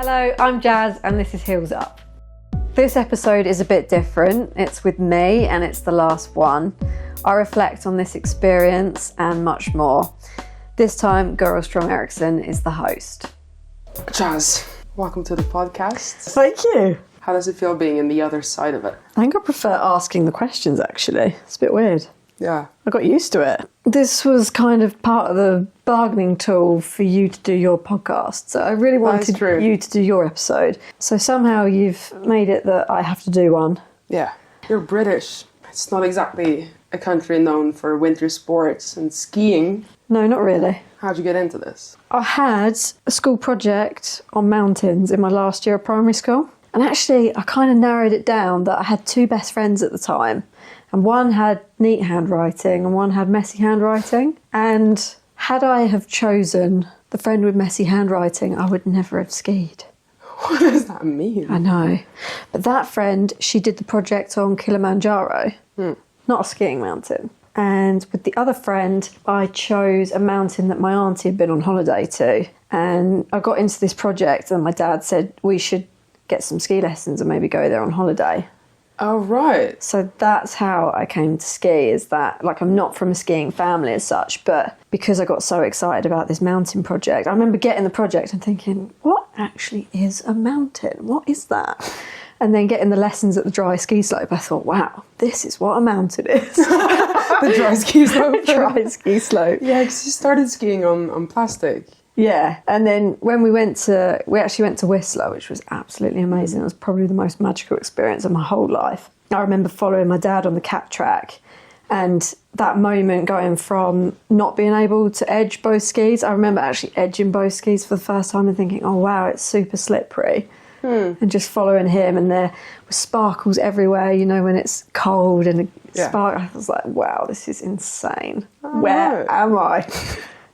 Hello, I'm Jazz and this is Heels Up. This episode is a bit different. It's with me and it's the last one. I reflect on this experience and much more. This time, Guro Strong Eriksson is the host. Jazz, welcome to the podcast. Thank you. How does it feel being in the other side of it? I think I prefer asking the questions actually. It's a bit weird. Yeah. I got used to it. This was kind of part of the bargaining tool for you to do your podcast. So I really wanted you to do your episode. So somehow you've made it that I have to do one. Yeah. You're British. It's not exactly a country known for winter sports and skiing. No, not really. How'd you get into this? I had a school project on mountains in my last year of primary school. And actually, I kind of narrowed it down that I had two best friends at the time. And one had neat handwriting and one had messy handwriting. And had I have chosen the friend with messy handwriting, I would never have skied. What does that mean? I know. But that friend, she did the project on Kilimanjaro, not a skiing mountain. And with the other friend, I chose a mountain that my auntie had been on holiday to. And I got into this project and my dad said we should get some ski lessons and maybe go there on holiday. Oh, right. So that's how I came to ski, is that, like, I'm not from a skiing family as such, but because I got so excited about this mountain project, I remember getting the project and thinking, what actually is a mountain? What is that? And then getting the lessons at the dry ski slope, I thought, wow, this is what a mountain is. The dry ski slope. Dry ski slope. Yeah, because you started skiing on plastic. Yeah, and then when we actually went to Whistler, which was absolutely amazing. It was probably the most magical experience of my whole life. I remember following my dad on the cat track, and that moment going from not being able to edge both skis, I remember actually edging both skis for the first time and thinking, oh wow, it's super slippery. And just following him, and there were sparkles everywhere, you know, when it's cold and I was like, wow, this is insane. Oh, where am I?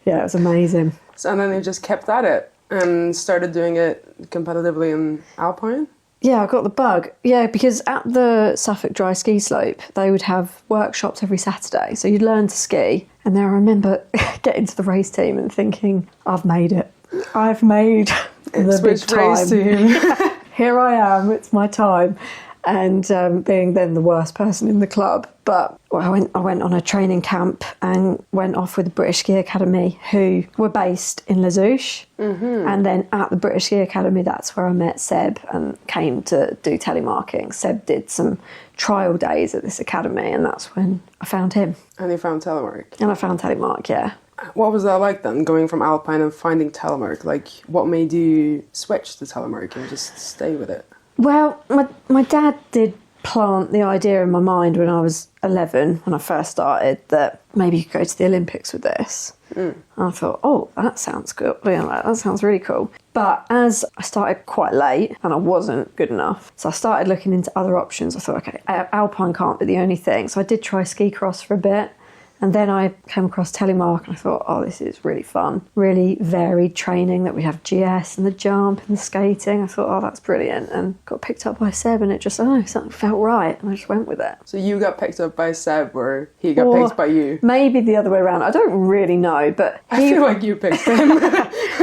Yeah, it was amazing. So, and then you just kept at it and started doing it competitively in Alpine? Yeah, I got the bug. Yeah, because at the Suffolk Dry Ski Slope, they would have workshops every Saturday. So you'd learn to ski. And then I remember getting to the race team and thinking, I've made it. I've made the big time. Here I am, it's my time. And being then the worst person in the club. But I went on a training camp and went off with the British Ski Academy, who were based in Les Houches. And then at the British Ski Academy, that's where I met Seb and came to do telemarking. Seb did some trial days at this academy, and that's when I found him. And you found Telemark? And I found Telemark, yeah. What was that like then, going from Alpine and finding Telemark? Like, what made you switch to Telemark and just stay with it? Well, my dad did plant the idea in my mind when I was 11, when I first started, that maybe you could go to the Olympics with this. And I thought, oh, that sounds good. That sounds really cool. But as I started quite late and I wasn't good enough, so I started looking into other options. I thought, okay, Alpine can't be the only thing. So I did try ski cross for a bit. And then I came across Telemark and I thought, oh, this is really fun. Really varied training, that we have GS and the jump and the skating. I thought, oh, that's brilliant. And got picked up by Seb and it just, something felt right. And I just went with it. So you got picked up by Seb or he got picked by you? Maybe the other way around. I don't really know, but I feel like you picked him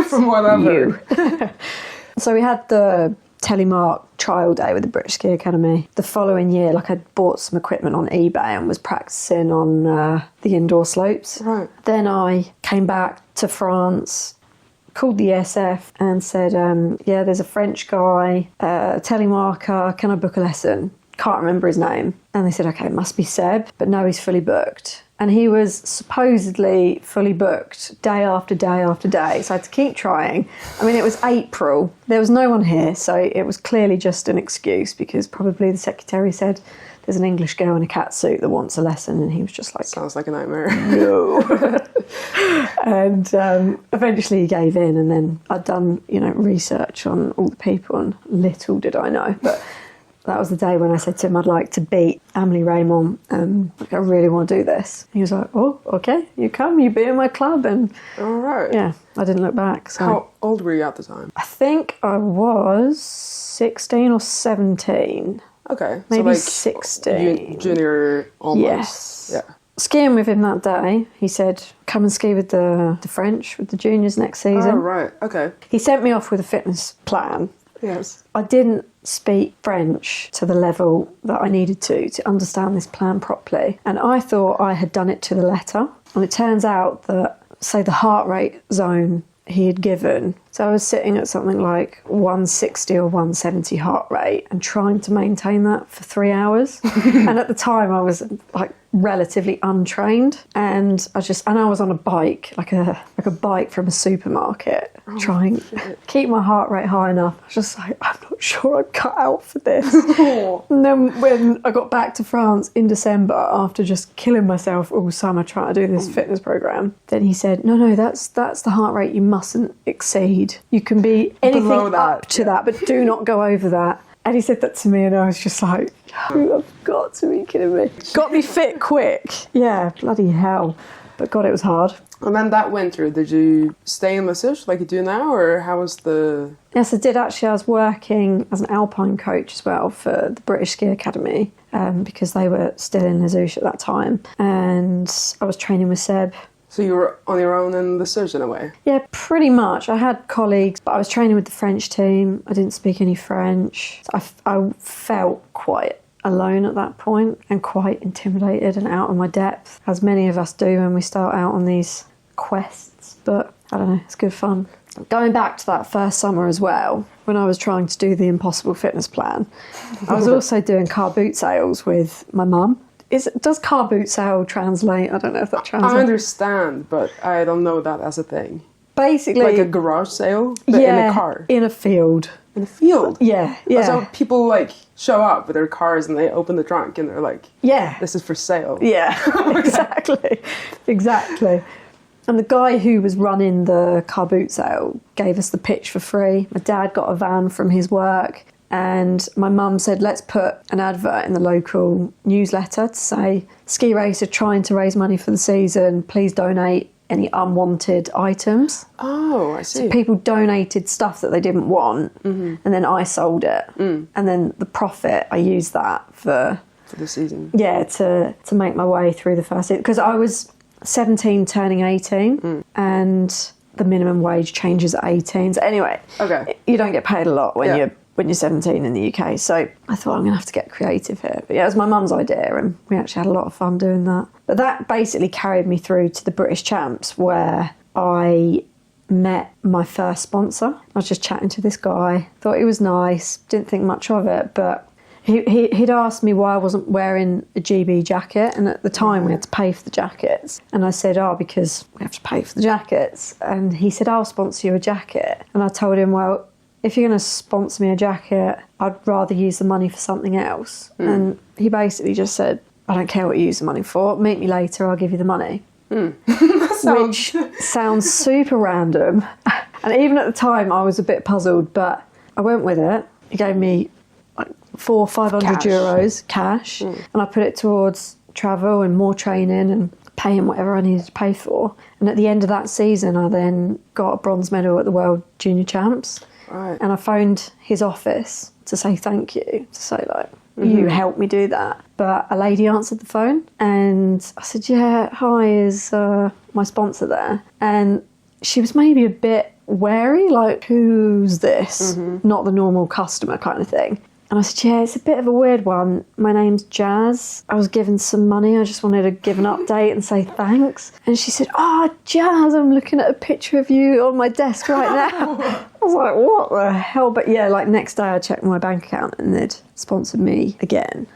from what I've heard. So we had the Telemark trial day with the British Ski Academy. The following year, I bought some equipment on eBay and was practicing on the indoor slopes. Right. Then I came back to France, called the ESF and said, there's a French guy, telemarker, can I book a lesson? Can't remember his name. And they said, okay, it must be Seb, but no, he's fully booked. And he was supposedly fully booked day after day after day. So I had to keep trying. I mean, it was April. There was no one here. So it was clearly just an excuse, because probably the secretary said, there's an English girl in a cat suit that wants a lesson. And he was just like, sounds like a nightmare. No. And eventually he gave in. And then I'd done, research on all the people, and little did I know. But that was the day when I said to him, I'd like to beat Amélie Raymond. I really want to do this. He was like, oh, okay, you come, you be in my club. And all right. Yeah, I didn't look back. So. How old were you at the time? I think I was 16 or 17. Okay. Maybe so 16. Junior almost. Yes. Yeah. skiing with him that day. He said, come and ski with the French, with the juniors next season. Oh, right. Okay. He sent me off with a fitness plan. Yes. I didn't speak French to the level that I needed to understand this plan properly. And I thought I had done it to the letter. And it turns out that, say, the heart rate zone he had given, so I was sitting at something like 160 or 170 heart rate and trying to maintain that for 3 hours. And at the time I was like relatively untrained, and I was on a bike, like a bike from a supermarket, trying to keep my heart rate high enough. I was just like, I'm not sure I'm cut out for this. And then when I got back to France in December, after just killing myself all summer trying to do this fitness program, then he said, no, that's the heart rate you mustn't exceed. You can be anything Below that, up to that, but do not go over that. And he said that to me, and I was just like, you have got to be kidding me. Got me fit quick. Yeah, bloody hell. But God, it was hard. And then that winter, did you stay in Massage like you do now, or how was the... Yes, I did actually. I was working as an alpine coach as well for the British Ski Academy, because they were still in Lesouche at that time. And I was training with Seb. So you were on your own in the Surge in a way? Yeah, pretty much. I had colleagues, but I was training with the French team. I didn't speak any French. So I felt quite alone at that point and quite intimidated and out of my depth, as many of us do when we start out on these quests. But I don't know, it's good fun. Going back to that first summer as well, when I was trying to do the impossible fitness plan, I was also doing car boot sales with my mum. Does car boot sale translate? I don't know if that translates. I understand, but I don't know that as a thing. Basically, like a garage sale, but in a car. In a field. In a field? Yeah. So people like show up with their cars and they open the trunk and they're like, yeah, this is for sale. Yeah, exactly. And the guy who was running the car boot sale gave us the pitch for free. My dad got a van from his work. And my mum said, let's put an advert in the local newsletter to say, ski racer trying to raise money for the season, please donate any unwanted items. Oh, I see. So people donated stuff that they didn't want, and then I sold it. And then the profit, I used that for the season. Yeah, to make my way through the first season. Because I was 17 turning 18, and the minimum wage changes at 18. So anyway, you don't get paid a lot when you're 17 in the UK. So I thought, I'm going to have to get creative here. But yeah, it was my mum's idea, and we actually had a lot of fun doing that. But that basically carried me through to the British Champs, where I met my first sponsor. I was just chatting to this guy, thought he was nice, didn't think much of it, but he'd asked me why I wasn't wearing a GB jacket, and at the time we had to pay for the jackets. And I said, because we have to pay for the jackets. And he said, I'll sponsor you a jacket. And I told him, well, if you're going to sponsor me a jacket, I'd rather use the money for something else. And he basically just said, I don't care what you use the money for. Meet me later, I'll give you the money. Which sounds super random. And even at the time, I was a bit puzzled, but I went with it. He gave me like 400 or 500 euros cash, and I put it towards travel and more training and paying whatever I needed to pay for. And at the end of that season, I then got a bronze medal at the World Junior Champs. Right. And I phoned his office to say thank you, to say like, you helped me do that. But a lady answered the phone, and I said, yeah, hi, is my sponsor there? And she was maybe a bit wary, like, who's this? Not the normal customer kind of thing. And I said, yeah, it's a bit of a weird one. My name's Jazz. I was given some money. I just wanted to give an update and say thanks. And she said, Jazz, I'm looking at a picture of you on my desk right now. I was like, what the hell? But yeah, like next day I checked my bank account and they'd sponsored me again.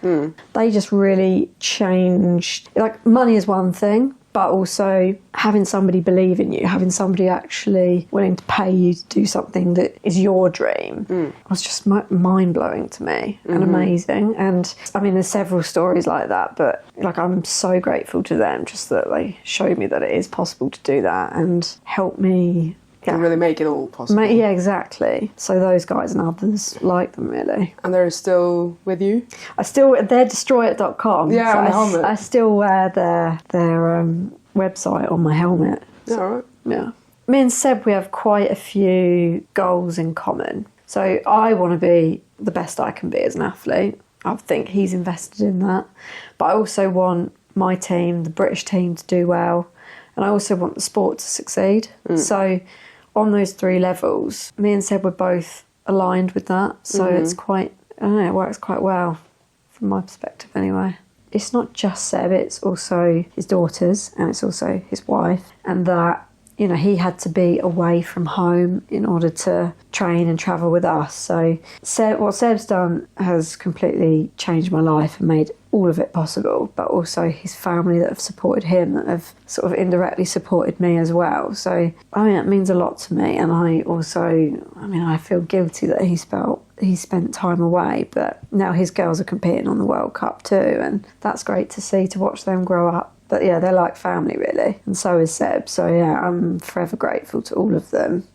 They just really changed. Like, money is one thing, but also having somebody believe in you, having somebody actually willing to pay you to do something that is your dream was just mind-blowing to me and amazing. And I mean, there's several stories like that, but like, I'm so grateful to them just that they showed me that it is possible to do that and help me to really make it all possible. Yeah, exactly. So those guys and others like them, really. And they're still with you? They're destroyit.com. Yeah, so on the helmet. I still wear their website on my helmet. Yeah, all right. Yeah. Me and Seb, we have quite a few goals in common. So I want to be the best I can be as an athlete. I think he's invested in that. But I also want my team, the British team, to do well, and I also want the sport to succeed. So on those 3 levels, me and Seb were both aligned with that. So it's quite, I don't know, it works quite well from my perspective anyway. It's not just Seb, it's also his daughters and it's also his wife, and that, you know, he had to be away from home in order to train and travel with us. So what Seb's done has completely changed my life and made all of it possible, but also his family that have supported him, that have sort of indirectly supported me as well. So, I mean, it means a lot to me. And I feel guilty that he spent time away, but now his girls are competing on the World Cup too. And that's great to see, to watch them grow up. But yeah, they're like family really. And so is Seb. So yeah, I'm forever grateful to all of them.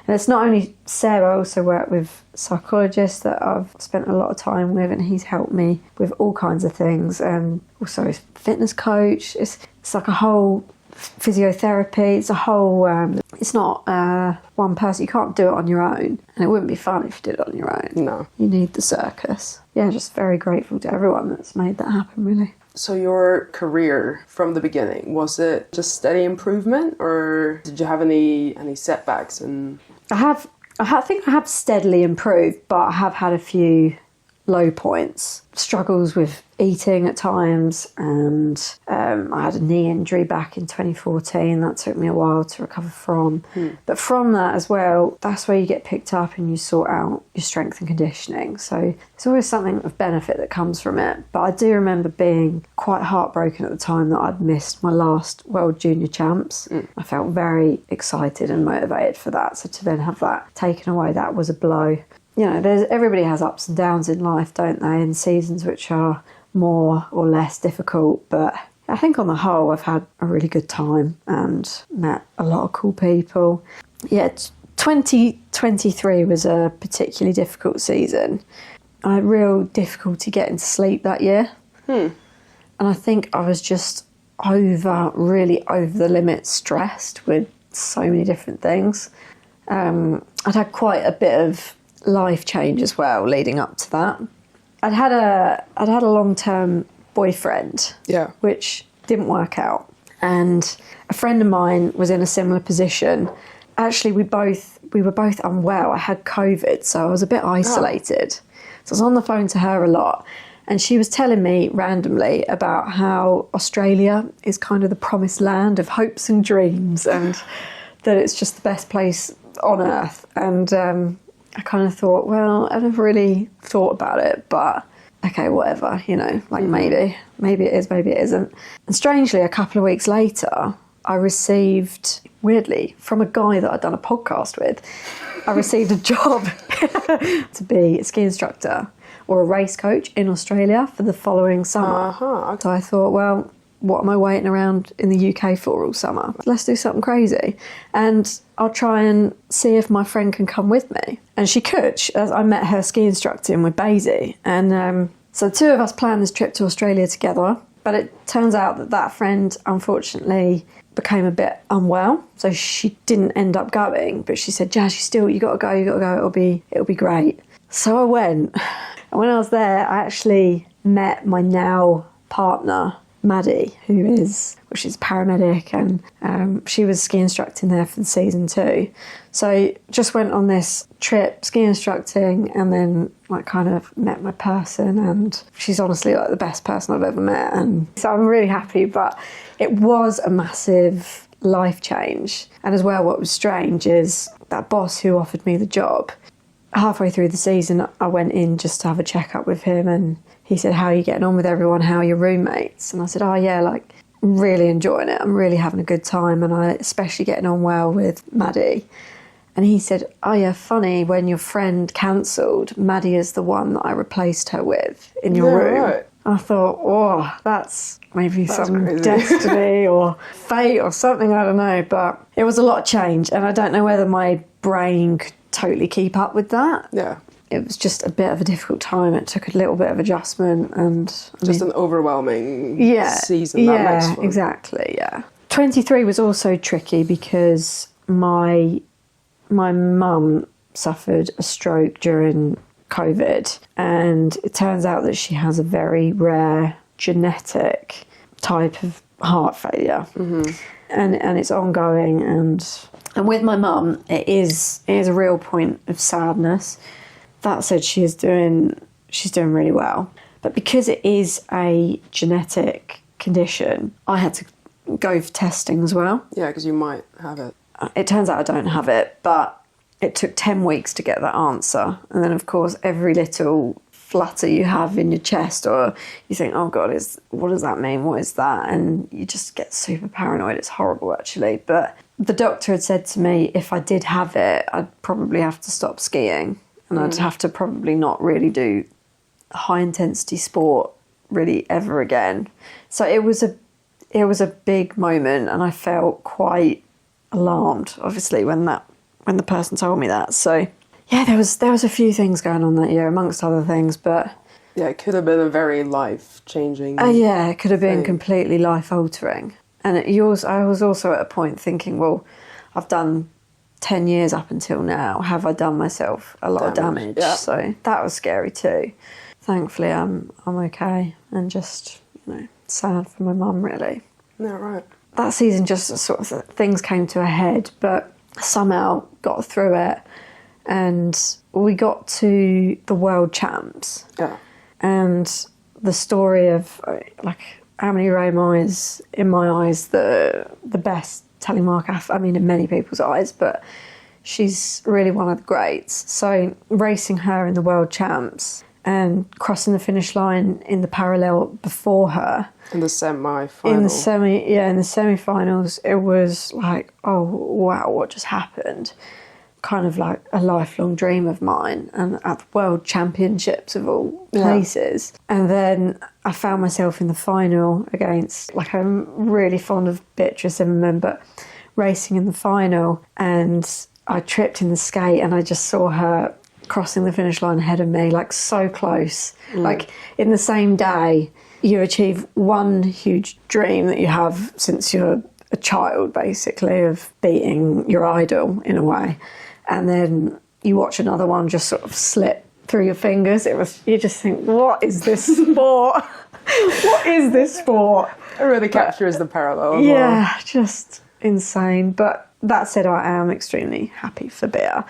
And it's not only Seb, I also work with psychologists that I've spent a lot of time with, and he's helped me with all kinds of things. And also his fitness coach. It's like a whole physiotherapy. It's a whole, it's not one person. You can't do it on your own. And it wouldn't be fun if you did it on your own. No. You need the circus. Yeah, just very grateful to everyone that's made that happen, really. So your career from the beginning, was it just steady improvement, or did you have any setbacks? And I think I have steadily improved, but I have had a few low points, struggles with eating at times, and I had a knee injury back in 2014 that took me a while to recover from. But from that as well, that's where you get picked up and you sort out your strength and conditioning. So there's always something of benefit that comes from it. But I do remember being quite heartbroken at the time that I'd missed my last World Junior Champs. I felt very excited and motivated for that. So to then have that taken away, that was a blow. You know, everybody has ups and downs in life, don't they? And seasons which are more or less difficult. But I think on the whole, I've had a really good time and met a lot of cool people. Yeah, 2023 was a particularly difficult season. I had real difficulty getting to sleep that year. And I think I was just really over the limit stressed with so many different things. I'd had quite a bit of life change as well leading up to that. I'd had a long-term boyfriend, which didn't work out, and a friend of mine was in a similar position. Actually, we were both unwell. I had COVID, so I was a bit isolated. So I was on the phone to her a lot, and she was telling me randomly about how Australia is kind of the promised land of hopes and dreams, and that it's just the best place on earth. And I kind of thought, well, I never really thought about it, but okay, whatever, you know, like maybe it is, maybe it isn't. And strangely, a couple of weeks later, I received, weirdly, from a guy that I'd done a podcast with, I received a job to be a ski instructor or a race coach in Australia for the following summer. Okay. So I thought, well, what am I waiting around in the UK for all summer? Let's do something crazy. And I'll try and see if my friend can come with me. And she could. I met her ski instructing with Basie. And so the two of us planned this trip to Australia together. But it turns out that friend, unfortunately, became a bit unwell. So she didn't end up going. But she said, Jazz, you got to go. It'll be great. So I went. And when I was there, I actually met my now partner, Maddie, she's a paramedic, and she was ski instructing there for the season too. So just went on this trip ski instructing, and then like kind of met my person, and she's honestly like the best person I've ever met, and so I'm really happy. But it was a massive life change. And as well, what was strange is that boss who offered me the job, halfway through the season I went in just to have a check-up with him, and he said, how are you getting on with everyone? How are your roommates? And I said, oh yeah, like I'm really enjoying it. I'm really having a good time, and I especially getting on well with Maddie. And he said, oh yeah, funny, when your friend cancelled, Maddie is the one that I replaced her with in your room. Right. I thought, oh, that's maybe some crazy. destiny or fate or something, I don't know. But it was a lot of change, and I don't know whether my brain could totally keep up with that. Yeah. It was just a bit of a difficult time. It took a little bit of adjustment, and An overwhelming season. Yeah, that makes fun. exactly. Yeah, 23 was also tricky because my mum suffered a stroke during COVID, and it turns out that she has a very rare genetic type of heart failure, and it's ongoing. And with my mum, it is a real point of sadness. That said, she's doing really well, but because it is a genetic condition, I had to go for testing as well. Yeah, because you might have it. It turns out I don't have it, but it took 10 weeks to get that answer. And then, of course, every little flutter you have in your chest, or you think, oh God, what does that mean? What is that? And you just get super paranoid. It's horrible, actually. But the doctor had said to me, if I did have it, I'd probably have to stop skiing, and I'd have to probably not really do high intensity sport really ever again. So it was a big moment, and I felt quite alarmed, obviously, when the person told me that. So yeah, there was a few things going on that year, amongst other things, but yeah, it could have been a very life-changing yeah, it could have been thing. completely life-altering. And I was also at a point thinking, well, I've done 10 years up until now. Have I done myself a lot of damage? Yeah. So that was scary too. Thankfully, I'm okay, and just, sad for my mum, really. Yeah, right. That season, just sort of things came to a head, but somehow got through it, and we got to the World Champs. Yeah. And the story of Amity Raymo is, in my eyes, the best telemark athlete. I mean, in many people's eyes, but she's really one of the greats. So racing her in the World Champs and crossing the finish line in the parallel before her. In the semi-final. In the semi-finals, it was like, oh, wow, what just happened? Kind of like a lifelong dream of mine, and at the World Championships of all places. And then I found myself in the final against, I'm really fond of Beatrice Zimmerman, but racing in the final, and I tripped in the skate, and I just saw her crossing the finish line ahead of me, so close. In the same day, you achieve one huge dream that you have since you're a child, basically, of beating your idol in a way. And then you watch another one just sort of slip through your fingers. You just think, what is this sport? What is this sport? It really captures the parallel. Yeah, just insane. But that said, I am extremely happy for Bea.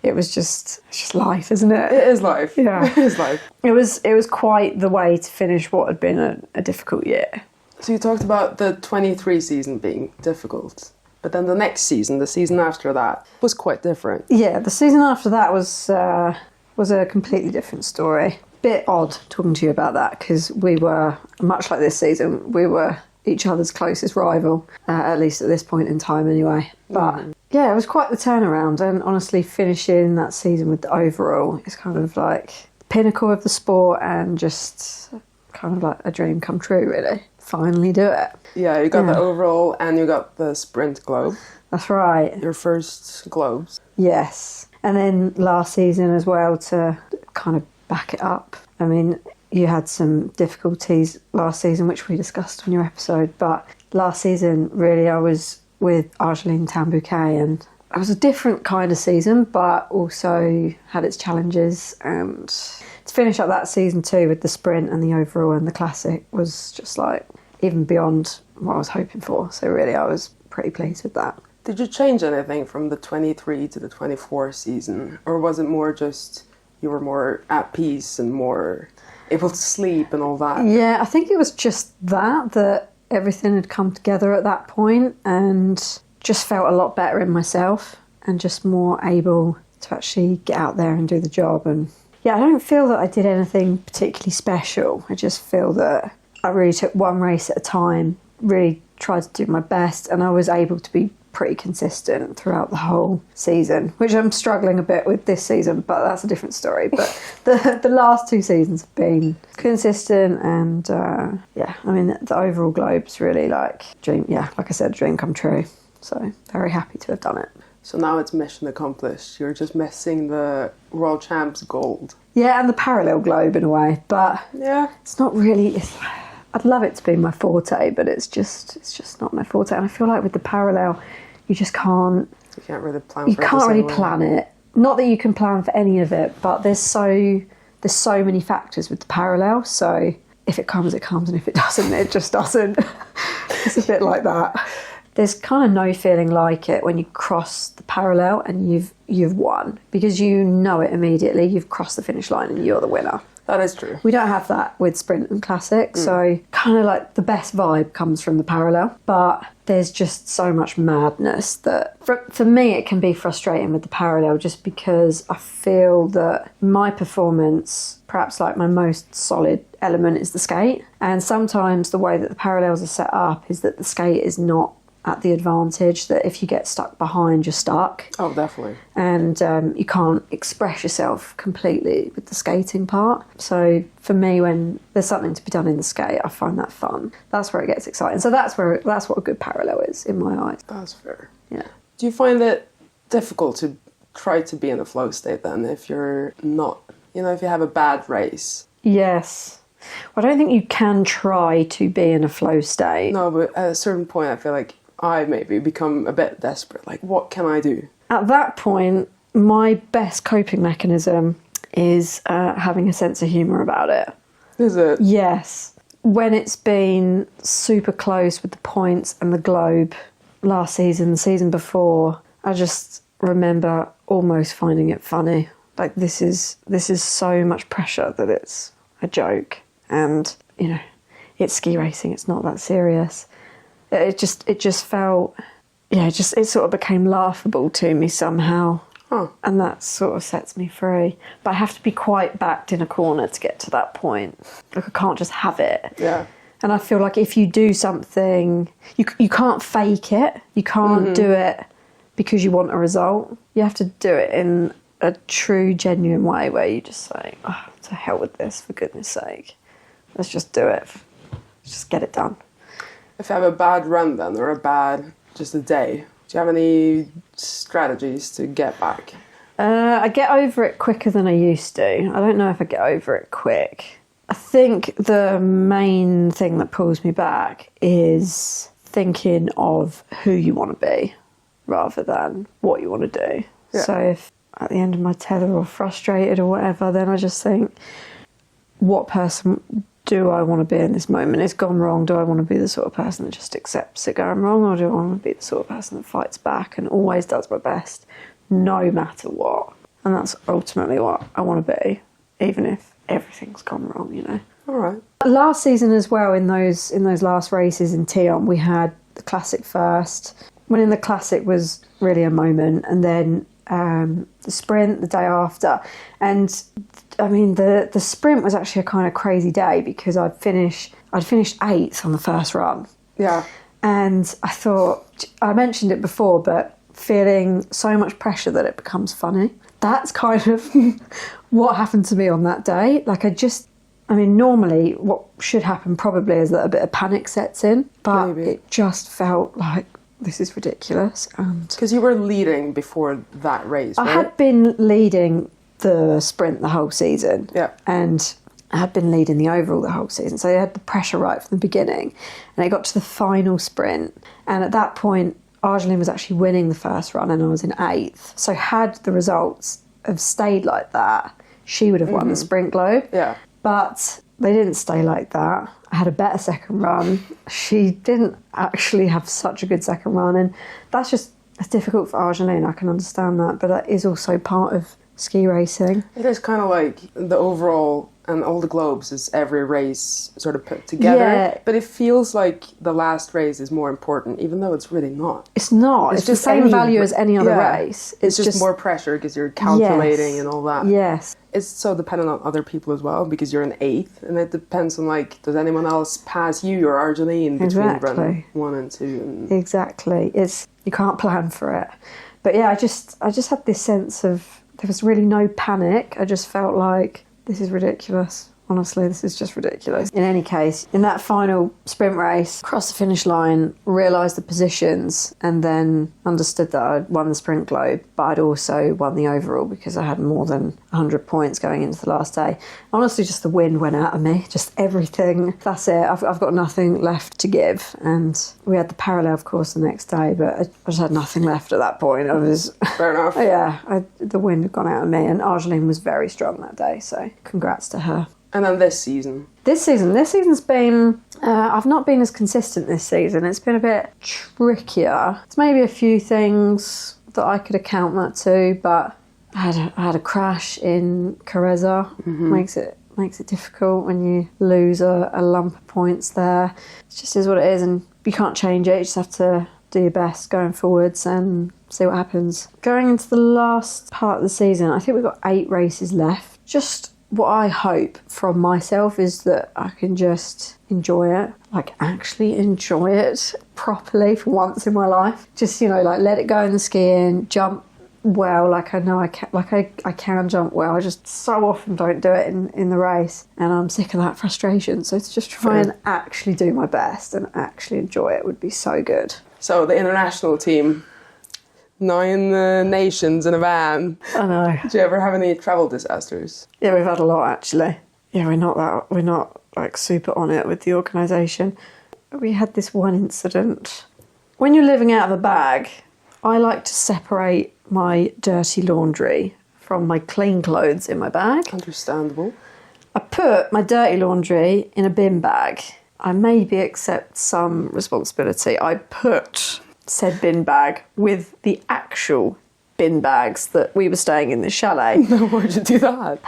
It's just life, isn't it? It is life. Yeah. It is life. It was quite the way to finish what had been a difficult year. So you talked about the 23 season being difficult. But then the next season, the season after that, was quite different. Yeah, the season after that was a completely different story. Bit odd talking to you about that, because we were, much like this season, we were each other's closest rival, at least at this point in time anyway. But yeah, it was quite the turnaround, and honestly, finishing that season with the overall is kind of like the pinnacle of the sport, and just kind of like a dream come true, really. Finally do it. Yeah, you got the overall and you got the sprint globe. That's right. Your first globes. Yes. And then last season as well, to kind of back it up. I mean, you had some difficulties last season, which we discussed on your episode, but last season, really, I was with Argeline Tambouquet, and it was a different kind of season, but also had its challenges. And to finish up that season too with the sprint and the overall and the classic was just even beyond what I was hoping for. So really, I was pretty pleased with that. Did you change anything from the 23 to the 24 season? Or was it more just you were more at peace and more able to sleep and all that? Yeah, I think it was just that everything had come together at that point, and just felt a lot better in myself, and just more able to actually get out there and do the job. And yeah, I don't feel that I did anything particularly special. I just feel that I really took one race at a time, really tried to do my best, and I was able to be pretty consistent throughout the whole season, which I'm struggling a bit with this season, but that's a different story. But the last two seasons have been consistent, and I mean, the overall globe's really dream. Yeah, like I said, dream come true. So very happy to have done it. So now it's mission accomplished. You're just missing the World Champs gold. Yeah, and the parallel globe in a way, but yeah, it's not really. I'd love it to be my forte, but it's just not my forte. And I feel like with the parallel, you just can't. You can't really plan. You can't really plan it. Not that you can plan for any of it, but there's so many factors with the parallel. So if it comes, it comes, and if it doesn't, it just doesn't. It's a bit like that. There's kind of no feeling like it when you cross the parallel and you've won, because you know it immediately. You've crossed the finish line and you're the winner. That is true. We don't have that with sprint and classic, so kind of like the best vibe comes from the parallel, but there's just so much madness that for me it can be frustrating with the parallel, just because I feel that my performance, perhaps like my most solid element, is the skate, and sometimes the way that the parallels are set up is that the skate is not at the advantage, that if you get stuck behind, you're stuck. Oh, definitely. And you can't express yourself completely with the skating part. So for me, when there's something to be done in the skate, I find that fun. That's where it gets exciting. So that's what a good parallel is in my eyes. That's fair. Yeah. Do you find it difficult to try to be in a flow state then, if you're not, if you have a bad race? Yes. Well, I don't think you can try to be in a flow state. No, but at a certain point, I feel like I maybe become a bit desperate. Like, what can I do? At that point, my best coping mechanism is having a sense of humour about it. Is it? Yes. When it's been super close with the points and the globe last season, the season before, I just remember almost finding it funny. Like, this is so much pressure that it's a joke. And, it's ski racing, it's not that serious. It just felt, it sort of became laughable to me somehow. Oh. And that sort of sets me free. But I have to be quite backed in a corner to get to that point. Like, I can't just have it. Yeah. And I feel like if you do something, you can't fake it. You can't do it because you want a result. You have to do it in a true, genuine way where you just say, oh, to hell with this, for goodness sake. Let's just do it. Let's just get it done. If you have a bad run then, or just a day, do you have any strategies to get back? I get over it quicker than I used to. I don't know if I get over it quick. I think the main thing that pulls me back is thinking of who you want to be rather than what you want to do. Yeah. So if at the end of my tether or frustrated or whatever, then I just think, what person do I want to be in this moment? It's gone wrong. Do I want to be the sort of person that just accepts it going wrong, or do I want to be the sort of person that fights back and always does my best, no matter what? And that's ultimately what I want to be, even if everything's gone wrong, All right. Last season as well, in those last races in Tion, we had the classic first. Winning the classic was really a moment, and then the sprint the day after. And I mean, the sprint was actually a kind of crazy day because I'd finished 8th on the first run. Yeah. And I thought, I mentioned it before, but feeling so much pressure that it becomes funny. That's kind of what happened to me on that day. Like, normally what should happen probably is that a bit of panic sets in, but Maybe. It just felt like, this is ridiculous. And because you were leading before that race, right? I had been leading the sprint the whole season. Yeah. And I had been leading the overall the whole season. So I had the pressure right from the beginning. And it got to the final sprint. And at that point, Argeline was actually winning the first run and I was in 8th. So had the results have stayed like that, she would have won the sprint globe. Yeah. But they didn't stay like that. I had a better second run. She didn't actually have such a good second run. And that's difficult for Argeline. I can understand that. But that is also part of ski racing. It is kind of like the overall and all the globes is every race sort of put together. Yeah. But it feels like the last race is more important, even though it's really not. It's not. It's just the same any- value as any other yeah. race. It's just more pressure because you're calculating Yes. and all that. Yes. It's so dependent on other people as well because you're in 8th and it depends on does anyone else pass you or Argeline between run Exactly. 1 and 2? And Exactly. You can't plan for it. But yeah, I just had this sense of, there was really no panic. I just felt like, this is ridiculous. Honestly, this is just ridiculous. In any case, in that final sprint race, crossed the finish line, realised the positions, and then understood that I'd won the sprint globe, but I'd also won the overall because I had more than 100 points going into the last day. Honestly, just the wind went out of me, just everything. That's it. I've got nothing left to give. And we had the parallel, of course, the next day, but I just had nothing left at that point. I was... fair enough. Yeah, the wind had gone out of me, and Argeline was very strong that day, so congrats to her. And then this season? This season's been... I've not been as consistent this season. It's been a bit trickier. It's maybe a few things that I could account that to, but I had a crash in Careza. Makes it difficult when you lose a lump of points there. It just is what it is, and you can't change it. You just have to do your best going forwards and see what happens. Going into the last part of the season, I think we've got 8 races left. Just what I hope from myself is that I can just enjoy it, like actually enjoy it properly for once in my life. Just, like let it go in the skiing, jump well, like I know I can jump well. I just so often don't do it in the race, and I'm sick of that frustration. So to just try and actually do my best and actually enjoy it would be so good. So the international team, 9 nations in a van. I know. Did you ever have any travel disasters? Yeah, we've had a lot actually. Yeah, we're not like super on it with the organisation. We had this one incident. When you're living out of a bag, I like to separate my dirty laundry from my clean clothes in my bag. Understandable. I put my dirty laundry in a bin bag. I maybe accept some responsibility. I put said bin bag with the actual bin bags that we were staying in the chalet. No, why'd you do that?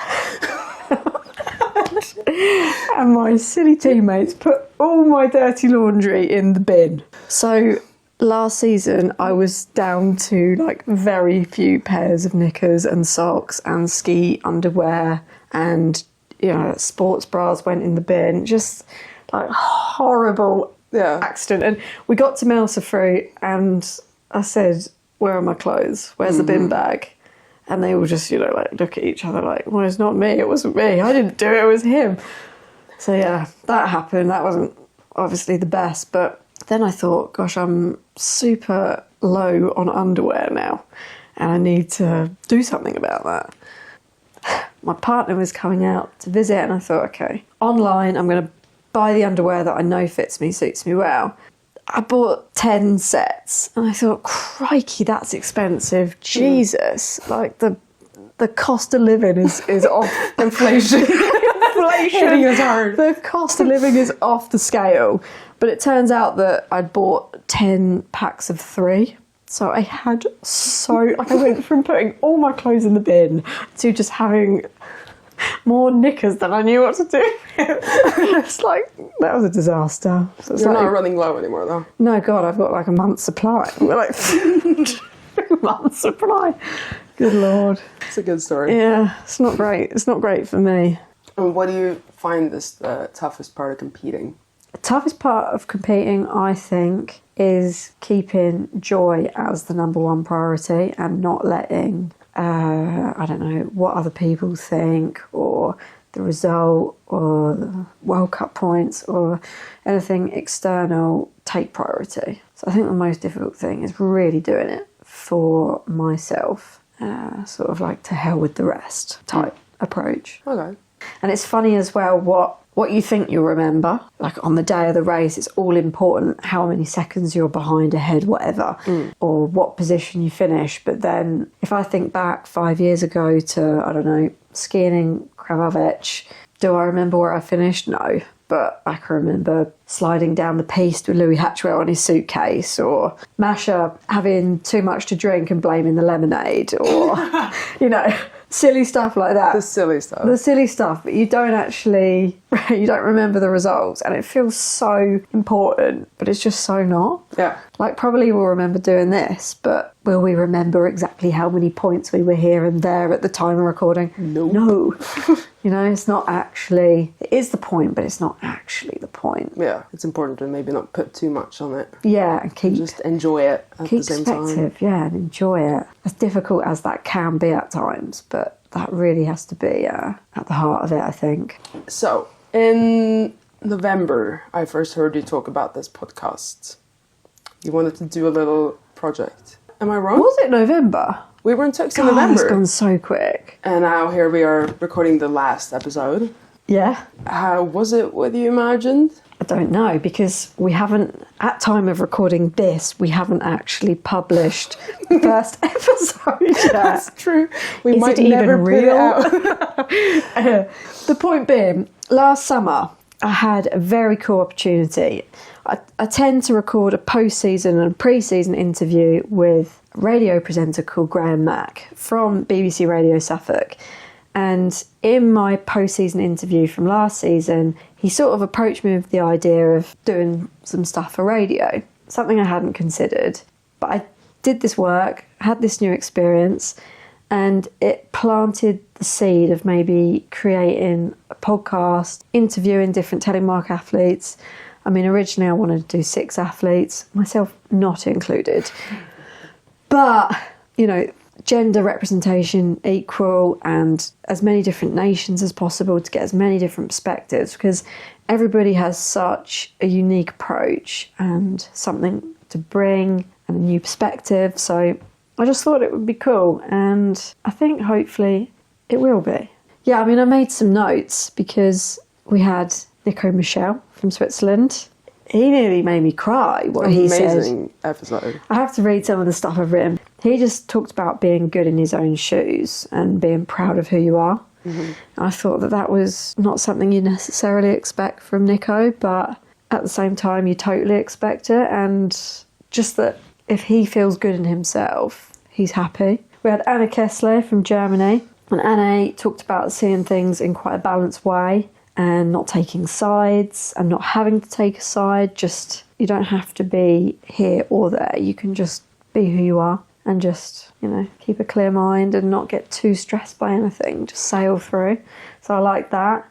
And my silly teammates put all my dirty laundry in the bin. So last season I was down to like very few pairs of knickers and socks and ski underwear, and sports bras went in the bin. Just like horrible accident. And we got to Melsefru and I said, where are my clothes? Where's the bin bag? And they all just, like look at each other like, well, it's not me. It wasn't me. I didn't do it. It was him. So yeah, that happened. That wasn't obviously the best. But then I thought, gosh, I'm super low on underwear now and I need to do something about that. My partner was coming out to visit and I thought, okay, online I'm going to buy the underwear that I know fits me, suits me well. I bought 10 sets and I thought, crikey, that's expensive. Jesus, like the cost of living is off. Inflation. Hitting us hard. The cost of living is off the scale. But it turns out that I'd bought 10 packs of 3. So I had I went from putting all my clothes in the bin to just having more knickers than I knew what to do. It's like, that was a disaster. So You're not running low anymore though. No, God, I've got like a month's supply. We're like 2 months supply. Good Lord. It's a good story. Yeah, it's not great. It's not great for me. And what do you find is the toughest part of competing? The toughest part of competing, I think, is keeping joy as the number one priority and not letting I don't know, what other people think or the result or the World Cup points or anything external take priority. So I think the most difficult thing is really doing it for myself, sort of like to hell with the rest type approach. Okay. And it's funny as well what you think you'll remember. Like on the day of the race, it's all important how many seconds you're behind, ahead, whatever, or what position you finish. But then if I think back 5 years ago to, I don't know, skiing in Kravavic, do I remember where I finished? No. But I can remember sliding down the piste with Louis Hatchwell on his suitcase, or Masha having too much to drink and blaming the lemonade, or, silly stuff like that. The silly stuff. The silly stuff, but you don't remember the results, and it feels so important, but it's just so not. Yeah. Like, probably we'll remember doing this, but will we remember exactly how many points we were here and there at the time of recording? No. It's not actually... It is the point, but it's not actually the point. Yeah, it's important to maybe not put too much on it. Yeah, and just enjoy it at the same time. Keep perspective, yeah, and enjoy it. As difficult as that can be at times, but that really has to be at the heart of it, I think. So, in November, I first heard you talk about this podcast. You wanted to do a little project. Am I wrong? Was it November? We were in Tux in November. It's gone so quick. And now here we are recording the last episode. Yeah. How was it what you imagined? I don't know, because we haven't, at time of recording this, we haven't actually published the first episode yet. That's true. We Is might it never even put real? it out. The point being, last summer I had a very cool opportunity. I tend to record a post-season and pre-season interview with a radio presenter called Graham Mack from BBC Radio Suffolk. And in my post-season interview from last season, he sort of approached me with the idea of doing some stuff for radio, something I hadn't considered. But I did this work, had this new experience, and it planted the seed of maybe creating a podcast, interviewing different telemark athletes. I mean, originally I wanted to do 6 athletes, myself not included. But, you know, gender representation equal and as many different nations as possible to get as many different perspectives, because everybody has such a unique approach and something to bring and a new perspective. So I just thought it would be cool, and I think hopefully it will be. Yeah, I mean, I made some notes because we had Nico Michel from Switzerland. He nearly made me cry what he said. Amazing episode. I have to read some of the stuff I've written. He just talked about being good in his own shoes and being proud of who you are. Mm-hmm. I thought that was not something you necessarily expect from Nico, but at the same time you totally expect it, and just that if he feels good in himself, he's happy. We had Anna Kessler from Germany, and Anna talked about seeing things in quite a balanced way and not taking sides and not having to take a side. Just, you don't have to be here or there. You can just be who you are and just, you know, keep a clear mind and not get too stressed by anything. Just sail through. So I like that.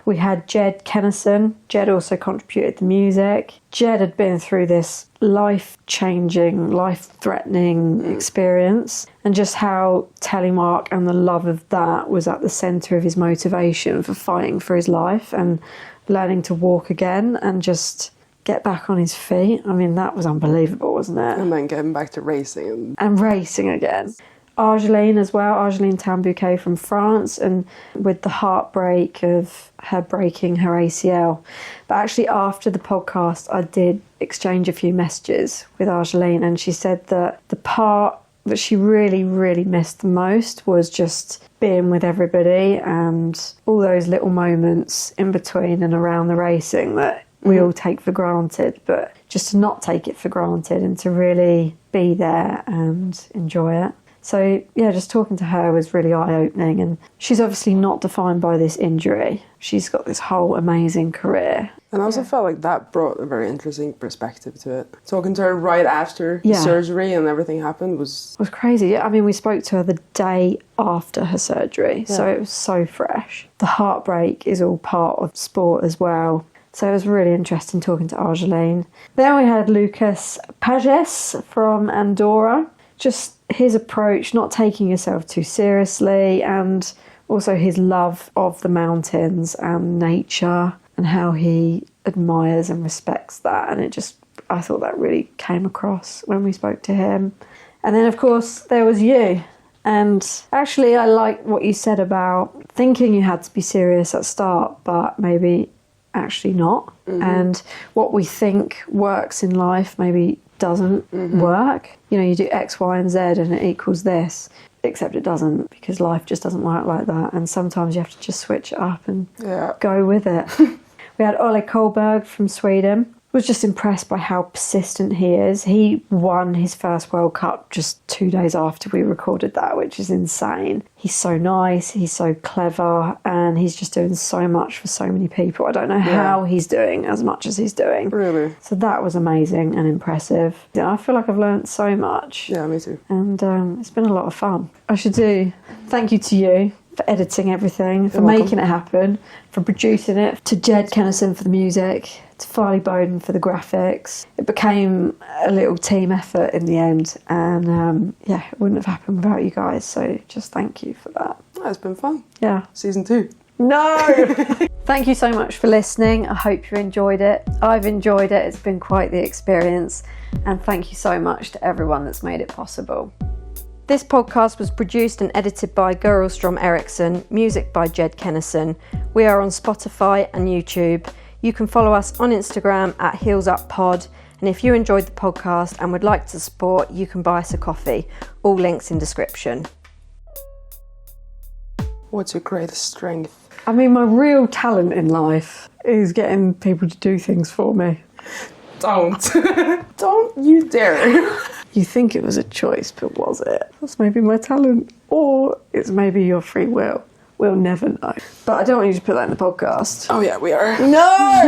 We had Jed Kennison. Jed also contributed the music. Jed had been through this life-changing, life-threatening experience, and just how telemark and the love of that was at the centre of his motivation for fighting for his life and learning to walk again and just get back on his feet. I mean, that was unbelievable, wasn't it? And then getting back to racing. And racing again. Argeline as well, Argeline Tambouquet from France, and with the heartbreak of her breaking her ACL. But actually after the podcast I did exchange a few messages with Argeline, and she said that the part that she really, really missed the most was just being with everybody and all those little moments in between and around the racing that we all take for granted, but just to not take it for granted and to really be there and enjoy it. So, yeah, just talking to her was really eye-opening, and she's obviously not defined by this injury. She's got this whole amazing career. And I also felt like that brought a very interesting perspective to it. Talking to her right after the surgery and everything happened was crazy. I mean, we spoke to her the day after her surgery, so it was so fresh. The heartbreak is all part of sport as well. So it was really interesting talking to Argeline. Then we had Lucas Pages from Andorra. Just his approach, not taking yourself too seriously, and also his love of the mountains and nature and how he admires and respects that. And I thought that really came across when we spoke to him. And then, of course, there was you. And actually, I like what you said about thinking you had to be serious at start, but maybe actually not. Mm-hmm. And what we think works in life maybe doesn't work. You know, you do X, Y, and Z and it equals this, except it doesn't, because life just doesn't work like that. And sometimes you have to just switch it up and go with it. We had Ole Kolberg from Sweden. Was just impressed by how persistent he is. He won his first World Cup just 2 days after we recorded that, which is insane. He's so nice, he's so clever, and he's just doing so much for so many people. I don't know how he's doing as much as he's doing. Really? So that was amazing and impressive. Yeah, I feel like I've learnt so much. Yeah, me too. And it's been a lot of fun. I should do thank you to you for editing everything, for making it happen, for producing it, to Jed Kennison for the music, to Farley Bowden for the graphics. It became a little team effort in the end, and it wouldn't have happened without you guys, so just thank you for that. Oh, it's been fun. Yeah. Season 2. No! Thank you so much for listening. I hope you enjoyed it. I've enjoyed it. It's been quite the experience, and thank you so much to everyone that's made it possible. This podcast was produced and edited by Gurl Strom Eriksson, music by Jed Kennison. We are on Spotify and YouTube. You can follow us on Instagram at HeelsUpPod. And if you enjoyed the podcast and would like to support, you can buy us a coffee. All links in description. What's your greatest strength? I mean, my real talent in life is getting people to do things for me. Don't. Don't you dare. You think it was a choice, but was it? That's maybe my talent. Or it's maybe your free will. We'll never know. But I don't want you to put that in the podcast. Oh yeah, we are. No!